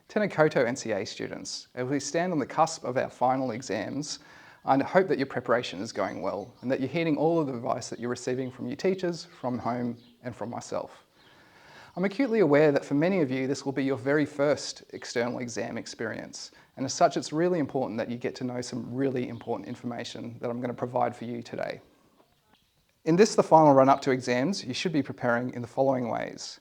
Tēnā koutou NCEA students, as we stand on the cusp of our final exams, I hope that your preparation is going well and that you're heeding all of the advice that you're receiving from your teachers, from home and from myself. I'm acutely aware that for many of you this will be your very first external exam experience, and as such it's really important that you get to know some really important information that I'm going to provide for you today. In this, the final run-up to exams, you should be preparing in the following ways.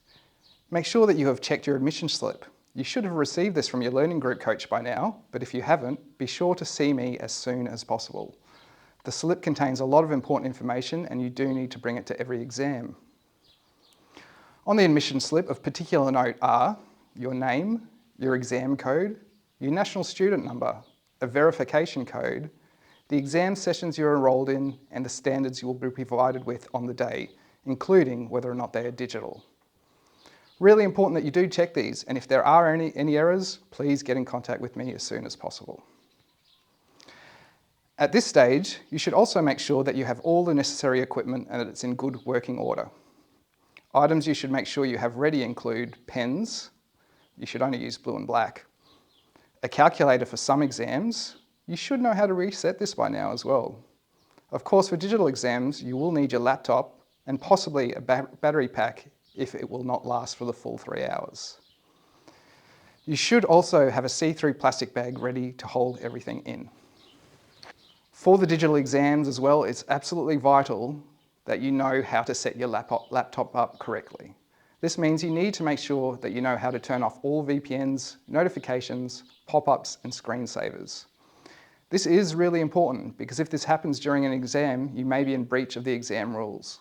Make sure that you have checked your admission slip. You should have received this from your learning group coach by now, but if you haven't, be sure to see me as soon as possible. The slip contains a lot of important information and you do need to bring it to every exam. On the admission slip, of particular note are your name, your exam code, your national student number, a verification code, the exam sessions you're enrolled in, and the standards you will be provided with on the day, including whether or not they are digital. Really important that you do check these, and if there are any errors, please get in contact with me as soon as possible. At this stage, you should also make sure that you have all the necessary equipment and that it's in good working order. Items you should make sure you have ready include pens, you should only use blue and black, a calculator for some exams. You should know how to reset this by now as well. Of course, for digital exams, you will need your laptop and possibly a battery pack if it will not last for the full 3 hours. You should also have a see-through plastic bag ready to hold everything in. For the digital exams as well, it's absolutely vital that you know how to set your laptop up correctly. This means you need to make sure that you know how to turn off all VPNs, notifications, pop-ups and screensavers. This is really important because if this happens during an exam, you may be in breach of the exam rules.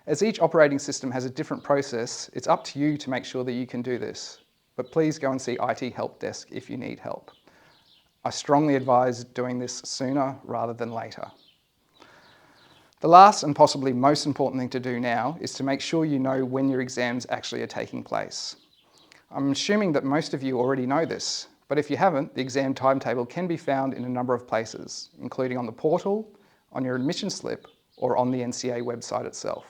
As each operating system has a different process, it's up to you to make sure that you can do this. But please go and see IT help desk if you need help. I strongly advise doing this sooner rather than later. The last and possibly most important thing to do now is to make sure you know when your exams actually are taking place. I'm assuming that most of you already know this, but if you haven't, the exam timetable can be found in a number of places, including on the portal, on your admission slip, or on the NCEA website itself.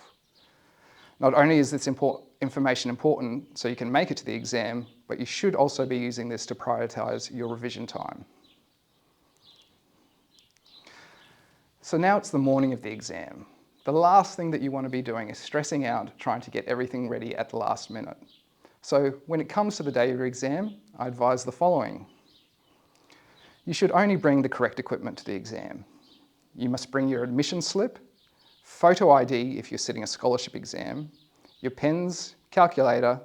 Not only is this information important so you can make it to the exam, but you should also be using this to prioritise your revision time. So now it's the morning of the exam. The last thing that you want to be doing is stressing out trying to get everything ready at the last minute. So when it comes to the day of your exam, I advise the following. You should only bring the correct equipment to the exam. You must bring your admission slip, photo ID if you're sitting a scholarship exam, your pens, calculator,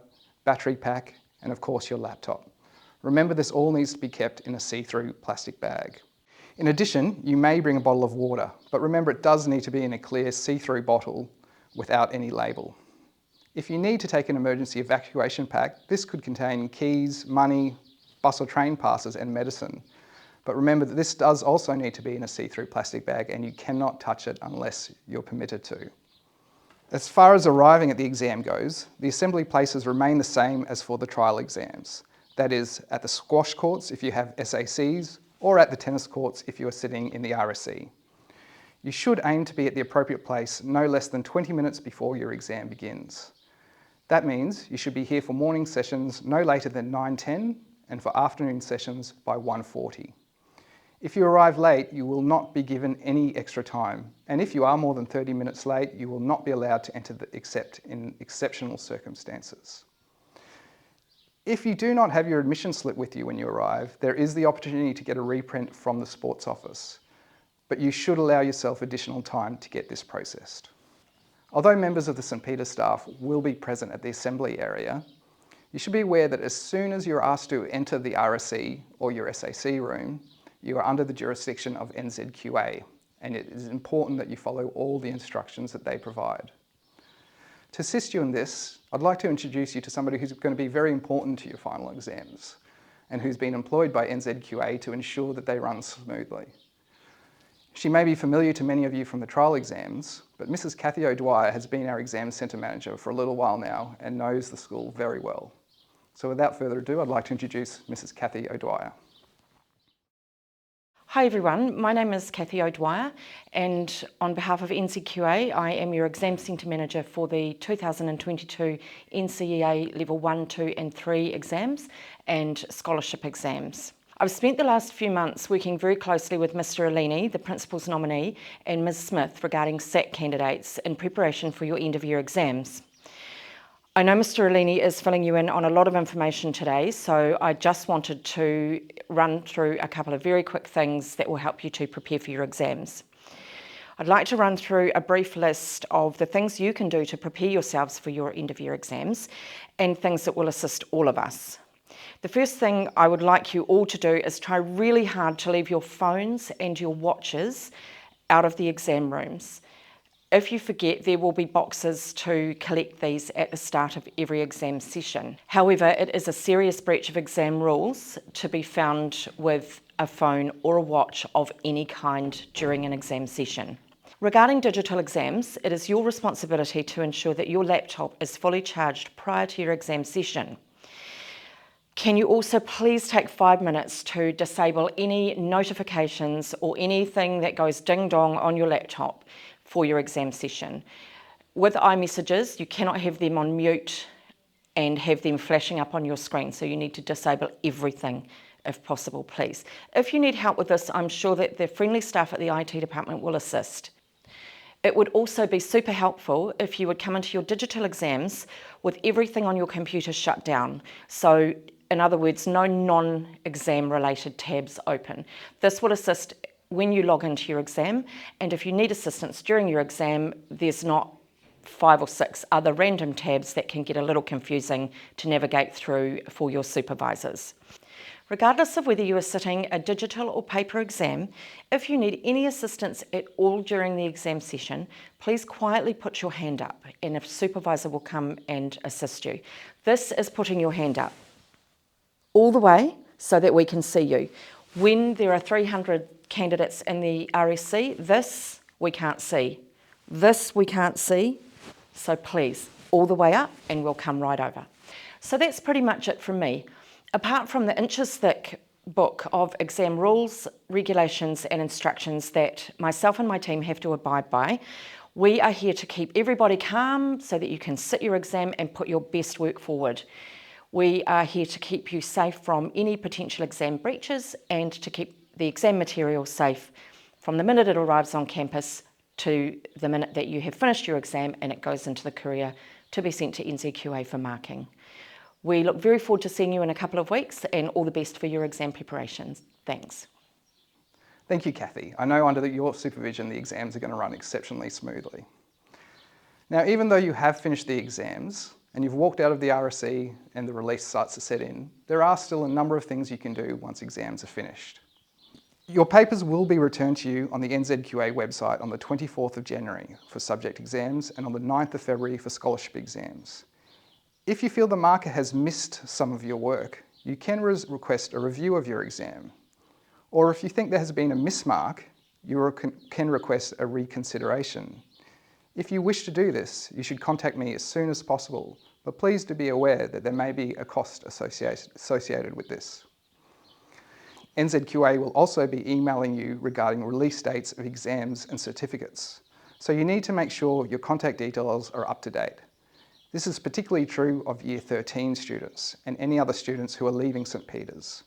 battery pack, and of course your laptop. Remember, this all needs to be kept in a see-through plastic bag. In addition, you may bring a bottle of water, but remember it does need to be in a clear see-through bottle without any label. If you need to take an emergency evacuation pack, this could contain keys, money, bus or train passes and medicine. But remember that this does also need to be in a see-through plastic bag and you cannot touch it unless you're permitted to. As far as arriving at the exam goes, the assembly places remain the same as for the trial exams. That is, at the squash courts if you have SACs, or at the tennis courts if you are sitting in the RSC. You should aim to be at the appropriate place no less than 20 minutes before your exam begins. That means you should be here for morning sessions no later than 9:10 and for afternoon sessions by 1:40. If you arrive late, you will not be given any extra time, and if you are more than 30 minutes late, you will not be allowed to enter except in exceptional circumstances. If you do not have your admission slip with you when you arrive, there is the opportunity to get a reprint from the sports office, but you should allow yourself additional time to get this processed. Although members of the St Peter's staff will be present at the assembly area, you should be aware that as soon as you're asked to enter the RSC or your SAC room, you are under the jurisdiction of NZQA, and it is important that you follow all the instructions that they provide. To assist you in this, I'd like to introduce you to somebody who's going to be very important to your final exams and who's been employed by NZQA to ensure that they run smoothly. She may be familiar to many of you from the trial exams, but Mrs Cathy O'Dwyer has been our exam centre manager for a little while now and knows the school very well. So without further ado, I'd like to introduce Mrs Cathy O'Dwyer. Hi everyone, my name is Cathy O'Dwyer and on behalf of NCEA I am your Exam Centre Manager for the 2022 NCEA Level 1, 2 and 3 exams and scholarship exams. I've spent the last few months working very closely with Mr Alini, the Principal's nominee, and Ms Smith regarding SAT candidates in preparation for your end of year exams. I know Mr Alini is filling you in on a lot of information today, so I just wanted to run through a couple of very quick things that will help you to prepare for your exams. I'd like to run through a brief list of the things you can do to prepare yourselves for your end of year exams and things that will assist all of us. The first thing I would like you all to do is try really hard to leave your phones and your watches out of the exam rooms. If you forget, there will be boxes to collect these at the start of every exam session. However, it is a serious breach of exam rules to be found with a phone or a watch of any kind during an exam session. Regarding digital exams, it is your responsibility to ensure that your laptop is fully charged prior to your exam session. Can you also please take 5 minutes to disable any notifications or anything that goes ding-dong on your laptop for your exam session. With iMessages, you cannot have them on mute and have them flashing up on your screen, so you need to disable everything if possible, please. If you need help with this, I'm sure that the friendly staff at the IT department will assist. It would also be super helpful if you would come into your digital exams with everything on your computer shut down. So, in other words, no non-exam related tabs open. This will assist when you log into your exam, and if you need assistance during your exam, there's not 5 or 6 other random tabs that can get a little confusing to navigate through for your supervisors. Regardless of whether you are sitting a digital or paper exam, if you need any assistance at all during the exam session, please quietly put your hand up and a supervisor will come and assist you. This is putting your hand up all the way so that we can see you. When there are 300 candidates in the RSC, this we can't see. This we can't see, so please, all the way up and we'll come right over. So that's pretty much it from me. Apart from the inches thick book of exam rules, regulations and instructions that myself and my team have to abide by, we are here to keep everybody calm so that you can sit your exam and put your best work forward. We are here to keep you safe from any potential exam breaches and to keep the exam material safe from the minute it arrives on campus to the minute that you have finished your exam and it goes into the courier to be sent to NCEA for marking. We look very forward to seeing you in a couple of weeks and all the best for your exam preparations. Thanks. Thank you, Cathy. I know under your supervision, the exams are going to run exceptionally smoothly. Now, even though you have finished the exams and you've walked out of the RSE and the release starts to set in, there are still a number of things you can do once exams are finished. Your papers will be returned to you on the NZQA website on the 24th of January for subject exams and on the 9th of February for scholarship exams. If you feel the marker has missed some of your work, you can request a review of your exam. Or if you think there has been a mismark, you can request a reconsideration. If you wish to do this, you should contact me as soon as possible, but please do be aware that there may be a cost associated with this. NZQA will also be emailing you regarding release dates of exams and certificates, so you need to make sure your contact details are up to date. This is particularly true of Year 13 students and any other students who are leaving St Peter's.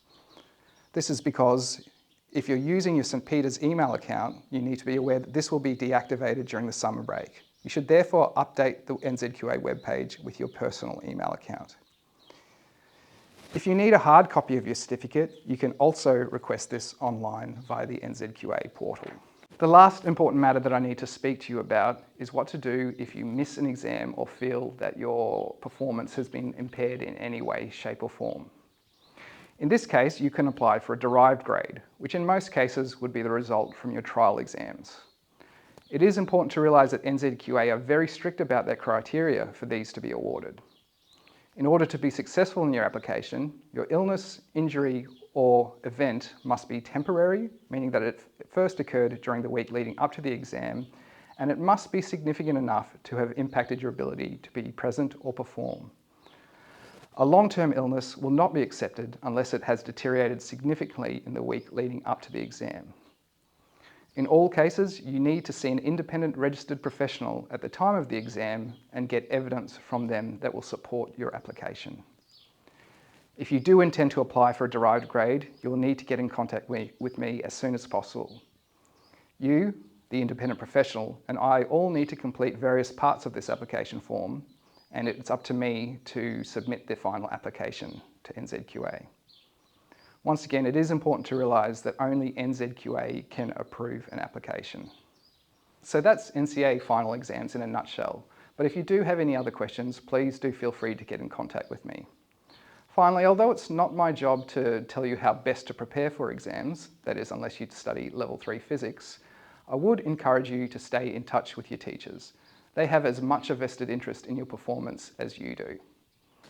This is because if you're using your St Peter's email account, you need to be aware that this will be deactivated during the summer break. You should therefore update the NZQA webpage with your personal email account. If you need a hard copy of your certificate, you can also request this online via the NZQA portal. The last important matter that I need to speak to you about is what to do if you miss an exam or feel that your performance has been impaired in any way, shape or form. In this case, you can apply for a derived grade, which in most cases would be the result from your trial exams. It is important to realise that NZQA are very strict about their criteria for these to be awarded. In order to be successful in your application, your illness, injury or event must be temporary, meaning that it first occurred during the week leading up to the exam, and it must be significant enough to have impacted your ability to be present or perform. A long-term illness will not be accepted unless it has deteriorated significantly in the week leading up to the exam. In all cases, you need to see an independent registered professional at the time of the exam and get evidence from them that will support your application. If you do intend to apply for a derived grade, you'll need to get in contact with me as soon as possible. You, the independent professional, and I all need to complete various parts of this application form, and it's up to me to submit the final application to NZQA. Once again, it is important to realise that only NZQA can approve an application. So that's NCEA final exams in a nutshell, but if you do have any other questions, please do feel free to get in contact with me. Finally, although it's not my job to tell you how best to prepare for exams, that is, unless you study level 3 physics, I would encourage you to stay in touch with your teachers. They have as much a vested interest in your performance as you do.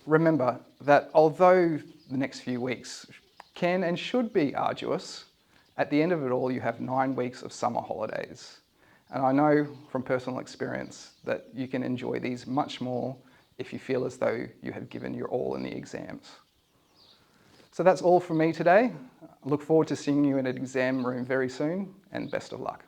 Remember that although the next few weeks can and should be arduous, at the end of it all you have 9 weeks of summer holidays. And I know from personal experience that you can enjoy these much more if you feel as though you have given your all in the exams. So that's all from me today. I look forward to seeing you in an exam room very soon, and best of luck.